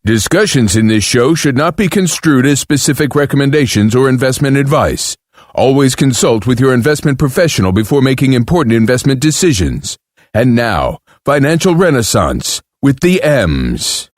Discussions in this show should not be construed as specific recommendations or investment advice. Always consult with your investment professional before making important investment decisions. And now, Financial Renaissance with the M's.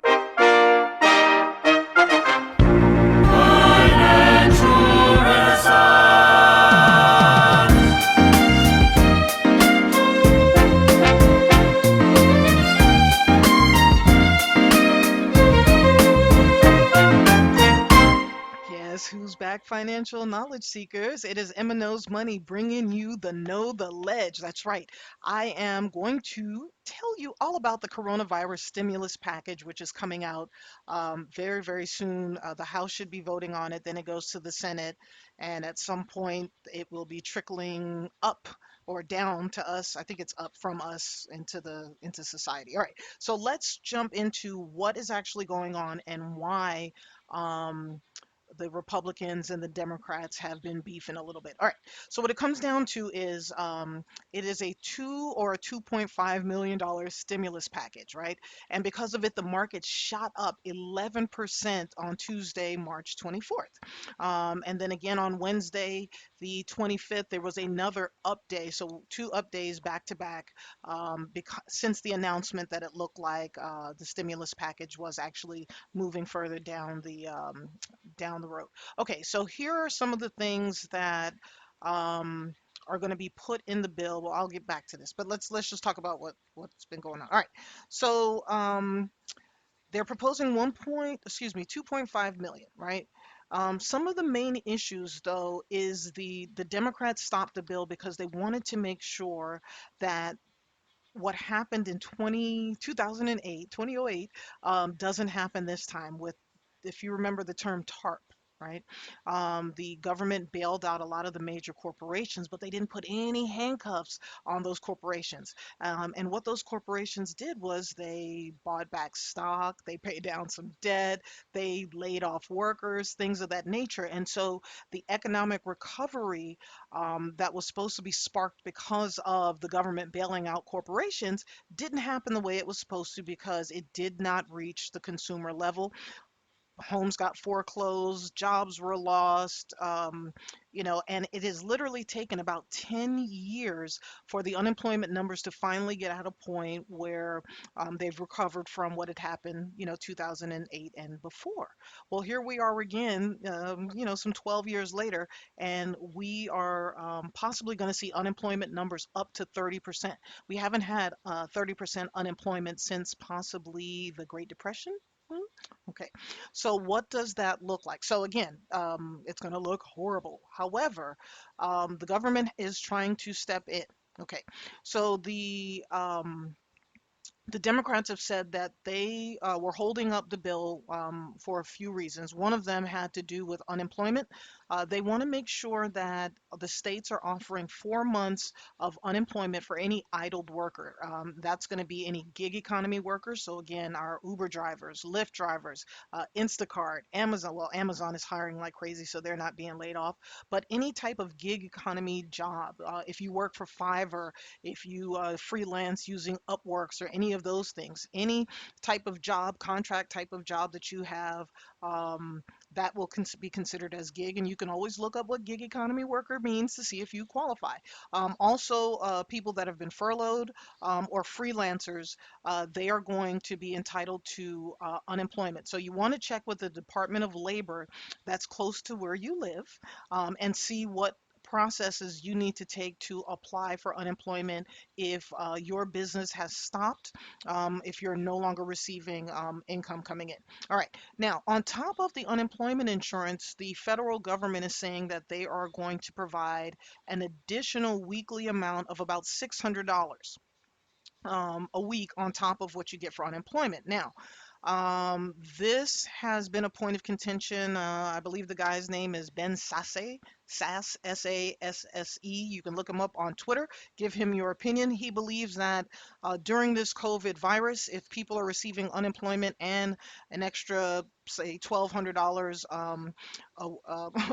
Who's back, financial knowledge seekers? It is Emma Knows Money bringing you the Know the Ledge. That's right. I am going to tell you all about the coronavirus stimulus package, which is coming out very, very soon. The House should be voting on it. Then it goes to the Senate, and at some point, it will be trickling up or down to us. I think it's up from us into society. All right. So let's jump into what is actually going on and why. The Republicans and the Democrats have been beefing a little bit. All right. So what it comes down to is it is a $2 or $2.5 million stimulus package, right? And because of it, the market shot up 11% on Tuesday, March 24th. And then again on Wednesday, the 25th, there was another up day. So two up days back to back because since the announcement that it looked like the stimulus package was actually moving further down the road. Okay, so here are some of the things that are going to be put in the bill. Well, I'll get back to this, but let's just talk about what's been going on. All right, so they're proposing 2.5 million, right? Some of the main issues, though, is the Democrats stopped the bill because they wanted to make sure that what happened in 2008 doesn't happen this time with, if you remember the term TARP, right? The government bailed out a lot of the major corporations, but they didn't put any handcuffs on those corporations. And what those corporations did was they bought back stock, they paid down some debt, they laid off workers, things of that nature. And so the economic recovery that was supposed to be sparked because of the government bailing out corporations didn't happen the way it was supposed to because it did not reach the consumer level. Homes got foreclosed, jobs were lost, and it has literally taken about 10 years for the unemployment numbers to finally get at a point where they've recovered from what had happened, 2008 and before. Well, here we are again, some 12 years later, and we are possibly going to see unemployment numbers up to 30%. We haven't had 30% unemployment since possibly the Great Depression. Hmm? Okay, so what does that look like? So again, it's going to look horrible. However, the government is trying to step in. Okay, so the Democrats have said that they were holding up the bill for a few reasons. One of them had to do with unemployment. They want to make sure that the states are offering 4 months of unemployment for any idled worker. That's going to be any gig economy workers. So, again, our Uber drivers, Lyft drivers, Instacart, Amazon. Well, Amazon is hiring like crazy, so they're not being laid off. But any type of gig economy job, if you work for Fiverr, if you freelance using Upworks or any of those things, any type of job, contract type of job that you have, that will be considered as gig. And you can always look up what gig economy worker means to see if you qualify. Also, people that have been furloughed or freelancers, they are going to be entitled to unemployment. So you want to check with the Department of Labor that's close to where you live and see what processes you need to take to apply for unemployment if your business has stopped, if you're no longer receiving income coming in. All right. Now, on top of the unemployment insurance, the federal government is saying that they are going to provide an additional weekly amount of about $600 a week on top of what you get for unemployment. Now, this has been a point of contention. I believe the guy's name is Ben Sasse. Sasse, Sasse. You can look him up on Twitter. Give him your opinion. He believes that during this COVID virus, if people are receiving unemployment and an extra, say, $1,200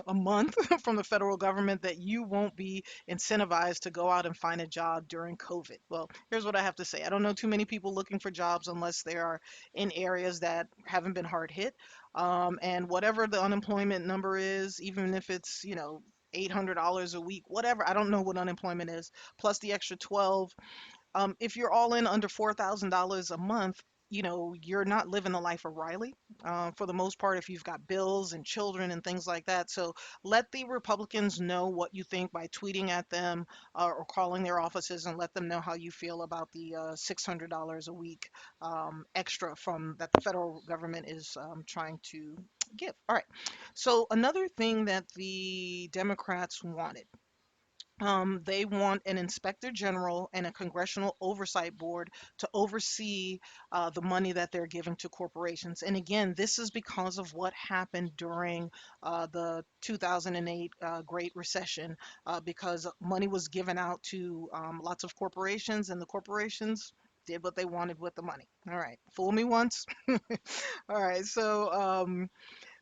a month from the federal government, that you won't be incentivized to go out and find a job during COVID. Well, here's what I have to say. I don't know too many people looking for jobs unless they are in areas that haven't been hard hit. And whatever the unemployment number is, even if it's, $800 a week, whatever, I don't know what unemployment is, plus the extra 12, if you're all in under $4,000 a month, you're not living the life of Riley, for the most part, if you've got bills and children and things like that. So let the Republicans know what you think by tweeting at them, or calling their offices, and let them know how you feel about the $600 a week extra from that the federal government is trying to give. All right. So another thing that the Democrats wanted, they want an inspector general and a congressional oversight board to oversee the money that they're giving to corporations. And again, this is because of what happened during the 2008 Great Recession, because money was given out to lots of corporations, and the corporations did what they wanted with the money. All right, fool me once. All right, so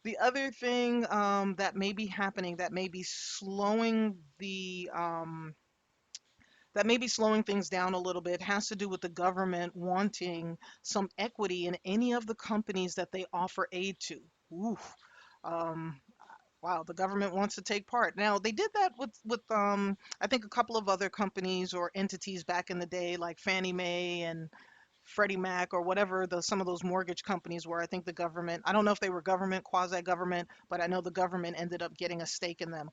the other thing that may be happening, that may be slowing things down a little bit, has to do with the government wanting some equity in any of the companies that they offer aid to. Ooh, um, wow, the government wants to take part. Now, they did that with I think a couple of other companies or entities back in the day, like Fannie Mae and Freddie Mac, or whatever some of those mortgage companies were. I think the government, I don't know if they were government, quasi-government, but I know the government ended up getting a stake in them.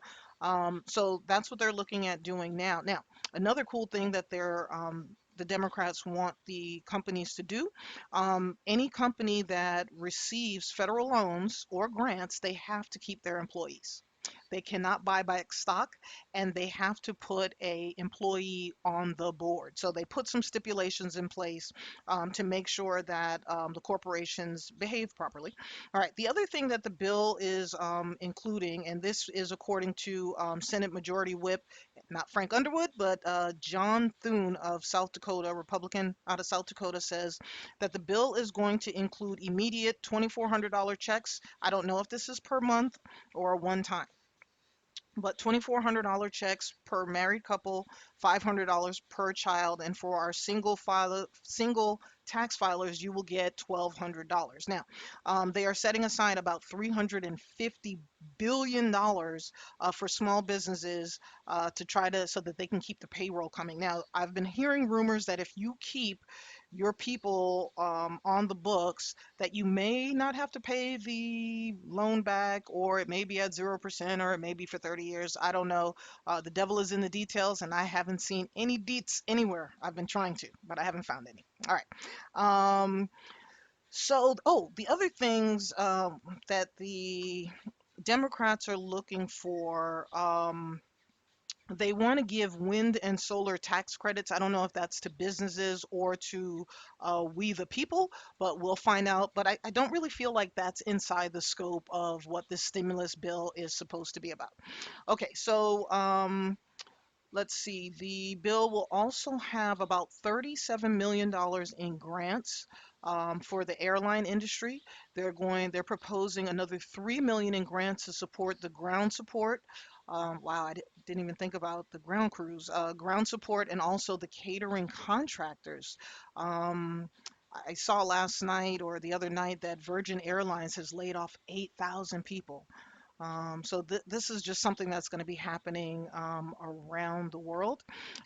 So that's what they're looking at doing now. Now, another cool thing that the Democrats want the companies to do, any company that receives federal loans or grants, they have to keep their employees. They cannot buy back stock, and they have to put a employee on the board. So they put some stipulations in place to make sure that the corporations behave properly. All right. The other thing that the bill is including, and this is according to Senate Majority Whip, not Frank Underwood, but John Thune of South Dakota, Republican out of South Dakota, says that the bill is going to include immediate $2,400 checks. I don't know if this is per month or a one time, but $2,400 checks per married couple, $500 per child, and for our single tax filers, you will get $1,200. Now, they are setting aside about $350 billion for small businesses, to try to so that they can keep the payroll coming. Now, I've been hearing rumors that if you keep your people on the books, that you may not have to pay the loan back, or it may be at 0%, or it may be for 30 years. I don't know. The devil is in the details, and I haven't seen any deets anywhere. I've been trying to, but I haven't found any. All right. The other things that the Democrats are looking for, they want to give wind and solar tax credits. I don't know if that's to businesses or to we the people, but we'll find out. But I don't really feel like that's inside the scope of what this stimulus bill is supposed to be about. Okay, so let's see. The bill will also have about $37 million in grants for the airline industry. They're proposing another 3 million in grants to support the ground support. Wow, I didn't even think about the ground crews, ground support, and also the catering contractors. Um, I saw last night or the other night that Virgin Airlines has laid off 8,000 people. This is just something that's going to be happening around the world.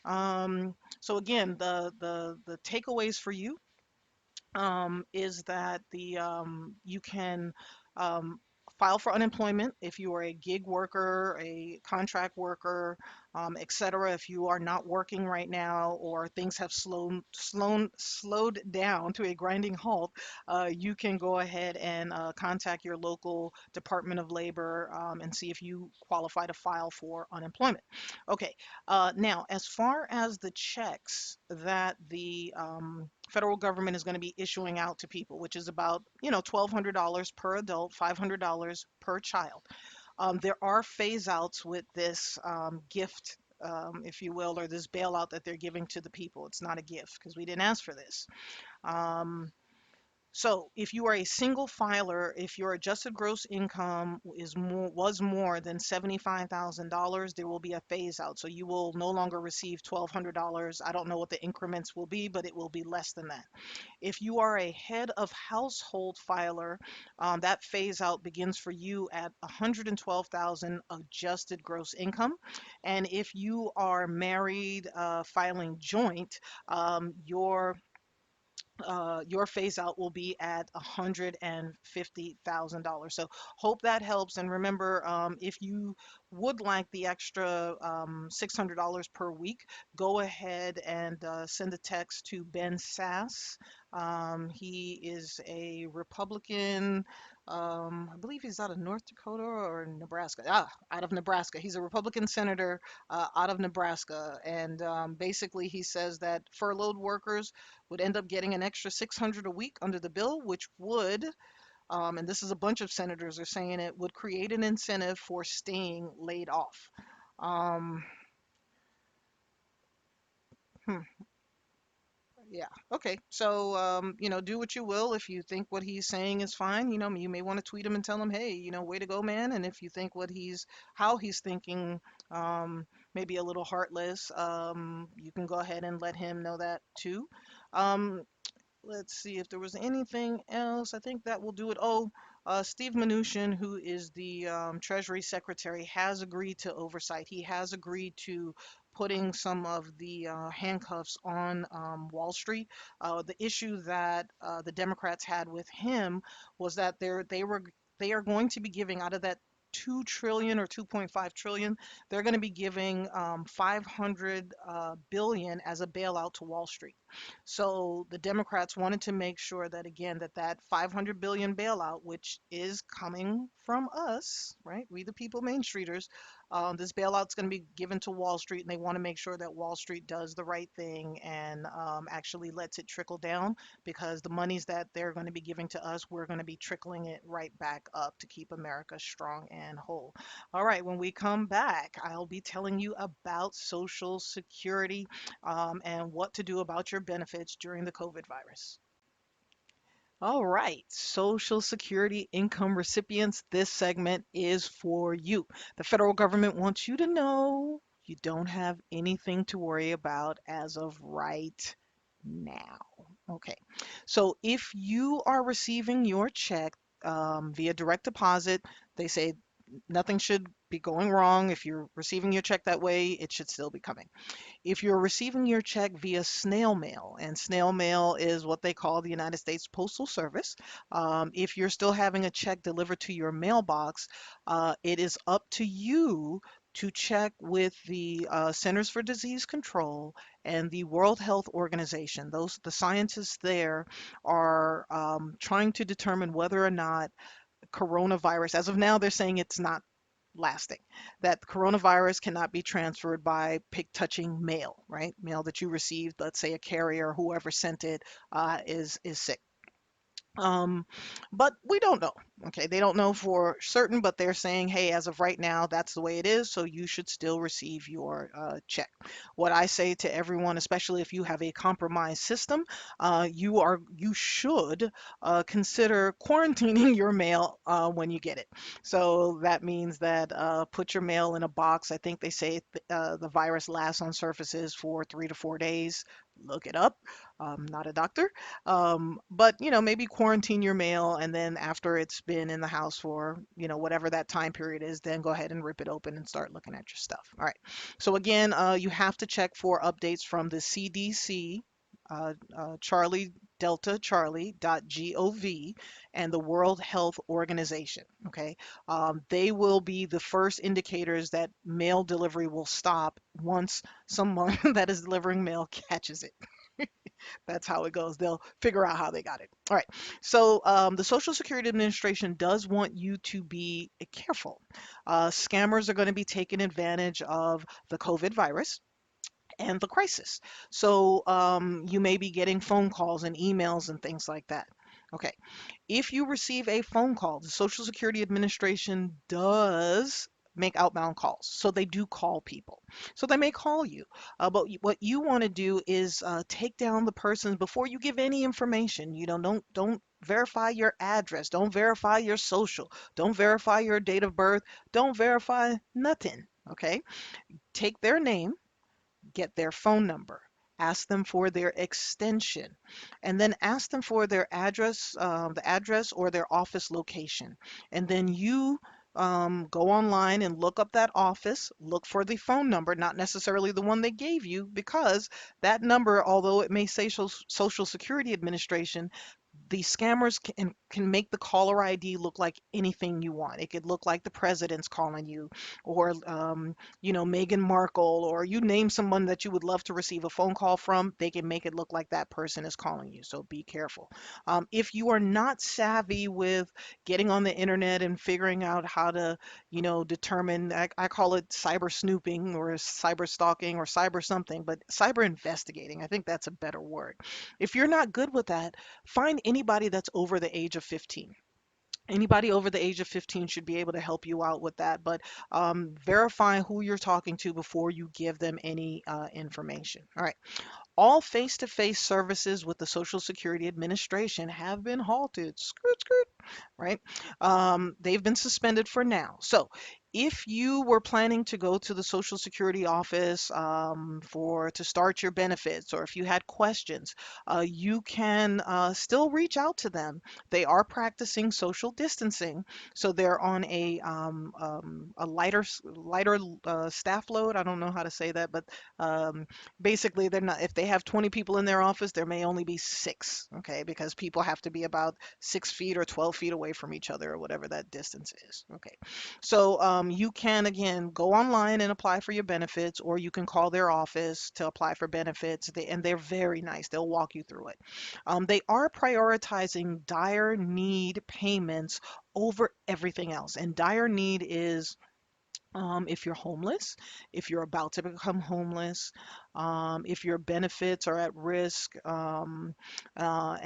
So again, the takeaways for you is that you can um, file for unemployment if you are a gig worker, a contract worker, etc. If you are not working right now, or things have slowed down to a grinding halt, you can go ahead and contact your local Department of Labor, and see if you qualify to file for unemployment. Okay, now as far as the checks that the federal government is going to be issuing out to people, which is about $1,200 per adult, $500 per child. There are phase outs with this gift, if you will, or this bailout that they're giving to the people. It's not a gift because we didn't ask for this. Um, so if you are a single filer, if your adjusted gross income was more than $75,000, there will be a phase out. So you will no longer receive $1,200. I don't know what the increments will be, but it will be less than that. If you are a head of household filer, that phase out begins for you at 112,000 adjusted gross income. And if you are married, filing joint, your phase out will be at $150,000. So hope that helps. And remember, if you would like the extra $600 per week, go ahead and send a text to Ben Sass. He is a Republican. I believe he's out of North Dakota or Nebraska. Out of Nebraska. He's a Republican senator out of Nebraska. And basically, he says that furloughed workers would end up getting an extra 600 a week under the bill, which would, and this is a bunch of senators are saying it, would create an incentive for staying laid off. Um, hmm, yeah. Okay. So, do what you will. If you think what he's saying is fine, you may want to tweet him and tell him, hey, way to go, man. And if you think how he's thinking, maybe a little heartless, you can go ahead and let him know that too. Um, let's see if there was anything else. I think that will do it. Oh, Steve Mnuchin, who is the Treasury Secretary, has agreed to oversight. He has agreed to putting some of the handcuffs on Wall Street. The issue that the Democrats had with him was that they are going to be giving out of that 2 trillion or 2.5 trillion, they're going to be giving 500 billion as a bailout to Wall Street. So the Democrats wanted to make sure that again that 500 billion bailout, which is coming from us, right? We the people, Main Streeters, this bailout's going to be given to Wall Street, and they want to make sure that Wall Street does the right thing and actually lets it trickle down because the monies that they're going to be giving to us, we're going to be trickling it right back up to keep America strong and whole. All right, when we come back, I'll be telling you about Social Security and what to do about your benefits during the COVID virus. All right, Social Security income recipients, this segment is for you. The federal government wants you to know you don't have anything to worry about as of right now. Okay, so if you are receiving your check via direct deposit, they say nothing should be going wrong. If you're receiving your check that way, it should still be coming. If you're receiving your check via snail mail, and snail mail is what they call the United States Postal Service, if you're still having a check delivered to your mailbox, it is up to you to check with the Centers for Disease Control and the World Health Organization. The scientists there are trying to determine whether or not coronavirus, as of now, they're saying it's not lasting. That coronavirus cannot be transferred by pick touching mail, right? Mail that you received, let's say a carrier, whoever sent it, is sick. Um, but we don't know. Okay, they don't know for certain, but they're saying, hey, as of right now, that's the way it is, so you should still receive your check. What I say to everyone, especially if you have a compromised system, you should consider quarantining your mail when you get it. So that means that put your mail in a box. I think they say the virus lasts on surfaces for 3 to 4 days. Look it up. I'm not a doctor. But maybe quarantine your mail, and then after it's been in the house for, whatever that time period is, then go ahead and rip it open and start looking at your stuff. All right. So again, you have to check for updates from the CDC, Charlie Delta Charlie.gov, and the World Health Organization. Okay. They will be the first indicators that mail delivery will stop once someone that is delivering mail catches it. That's how it goes. They'll figure out how they got it. All right. So the Social Security Administration does want you to be careful. Scammers are going to be taking advantage of the COVID virus and the crisis. So you may be getting phone calls and emails and things like that. Okay. If you receive a phone call, the Social Security Administration does make outbound calls. So they do call people. So they may call you. But what you want to do is take down the persons before you give any information. You know, don't verify your address. Don't verify your social. Don't verify your date of birth. Don't verify nothing. Okay. Take their name, get their phone number, ask them for their extension, and then ask them for their address, the address or their office location. And then you go online and look up that office, look for the phone number, not necessarily the one they gave you, because that number, although it may say Social Security Administration, the scammers can make the caller ID look like anything you want. It could look like the president's calling you, or Meghan Markle, or you name someone that you would love to receive a phone call from. They can make it look like that person is calling you. So be careful. If you are not savvy with getting on the internet and figuring out how to, determine, I call it cyber snooping or cyber stalking or cyber something, but cyber investigating. I think that's a better word. If you're not good with that, find anybody that's over the age of 15. Anybody over the age of 15 should be able to help you out with that, but verify who you're talking to before you give them any information. All right. All face-to-face services with the Social Security Administration have been halted. Skirt, skirt, right? They've been suspended for now. So, if you were planning to go to the Social Security office for to start your benefits, or if you had questions, you can still reach out to them. They are practicing social distancing, so they're on a lighter staff load. I don't know how to say that, but um, basically they're not, if they have 20 people in their office, there may only be six, okay, because people have to be about 6 feet or 12 feet away from each other, or whatever that distance is. Okay, so you can again go online and apply for your benefits, or you can call their office to apply for benefits. And they're very nice, they'll walk you through it. They are prioritizing dire need payments over everything else, and dire need is if you're homeless, if you're about to become homeless, if your benefits are at risk, and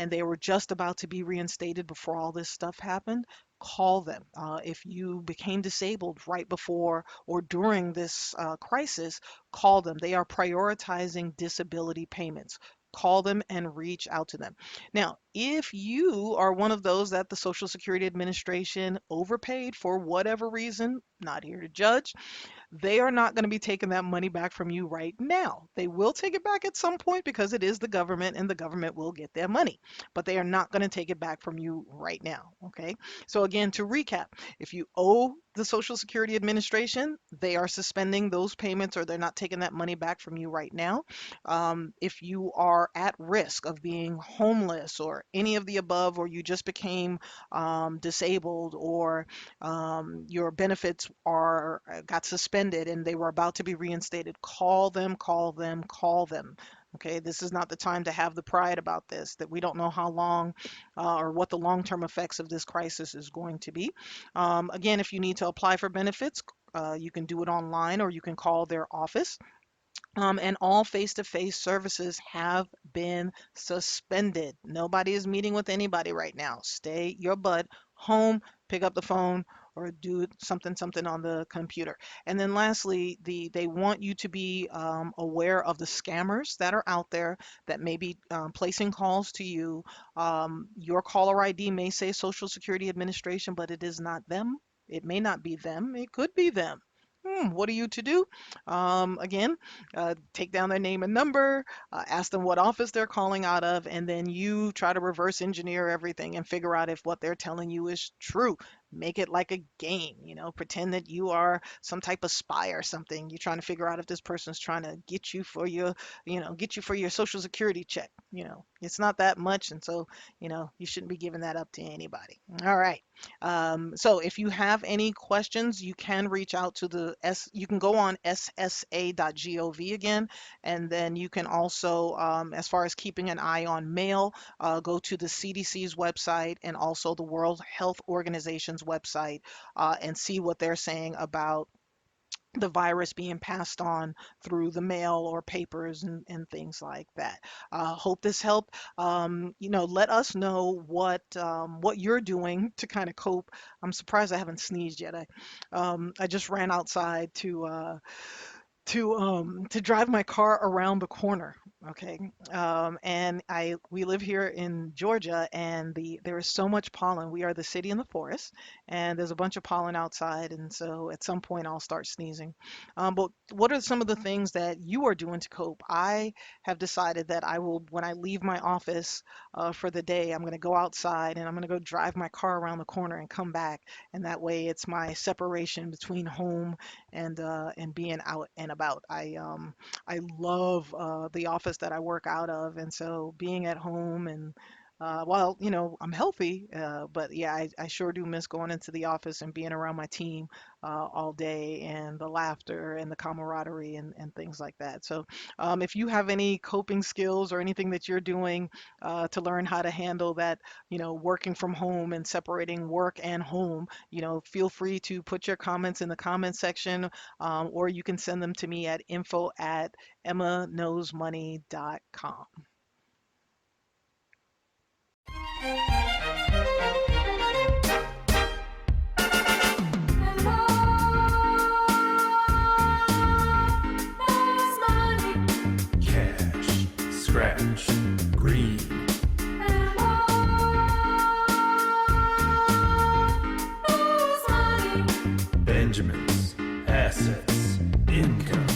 they were just about to be reinstated before all this stuff happened, call them. If you became disabled right before or during this crisis, call them. They are prioritizing disability payments. Call them and reach out to them. Now, if you are one of those that the Social Security Administration overpaid for whatever reason, not here to judge, they are not going to be taking that money back from you right now. They will take it back at some point because it is the government and the government will get their money, but they are not going to take it back from you right now. Okay. So, again, to recap, if you owe the Social Security Administration, they are suspending those payments, or they're not taking that money back from you right now. If you are at risk of being homeless or any of the above, or you just became disabled, or your benefits are got suspended and they were about to be reinstated, call them, call them, call them. Okay, this is not the time to have the pride about this, that we don't know how long or what the long-term effects of this crisis is going to be. Again, if you need to apply for benefits, you can do it online or you can call their office. And all face-to-face services have been suspended. Nobody is meeting with anybody right now. Stay your butt home, pick up the phone, or do something on the computer. And then lastly, they want you to be aware of the scammers that are out there that may be placing calls to you. Your caller ID may say Social Security Administration, but it is not them. It may not be them. It could be them. What are you to do? Again, take down their name and number, ask them what office they're calling out of, and then you try to reverse engineer everything and figure out if what they're telling you is true. Make it like a game, pretend that you are some type of spy or something. You're trying to figure out if this person's trying to get you for your social security check. It's not that much, and so, you shouldn't be giving that up to anybody. All right. So if you have any questions, you can reach out to you can go on ssa.gov again, and then you can also, as far as keeping an eye on mail, go to the CDC's website and also the World Health Organization's website, and see what they're saying about the virus being passed on through the mail or papers and things like that. Hope this helped. Let us know what you're doing to kind of cope. I'm surprised I haven't sneezed yet. I just ran outside to drive my car around the corner. Okay. And I we live here in Georgia, and there is so much pollen. We are the city in the forest, and there's a bunch of pollen outside, and so at some point I'll start sneezing. But what are some of the things that you are doing to cope? I have decided that I will, when I leave my office for the day, I'm going to go outside and I'm going to go drive my car around the corner and come back, and that way it's my separation between home and being out and about. I love the office that I work out of, and so being at home and well, I'm healthy, but yeah, I sure do miss going into the office and being around my team all day, and the laughter and the camaraderie and things like that. So, if you have any coping skills or anything that you're doing to learn how to handle that, working from home and separating work and home, feel free to put your comments in the comment section, or you can send them to me at info@emmaknowsmoney.com. Cash, scratch, green. Benjamins, assets, income.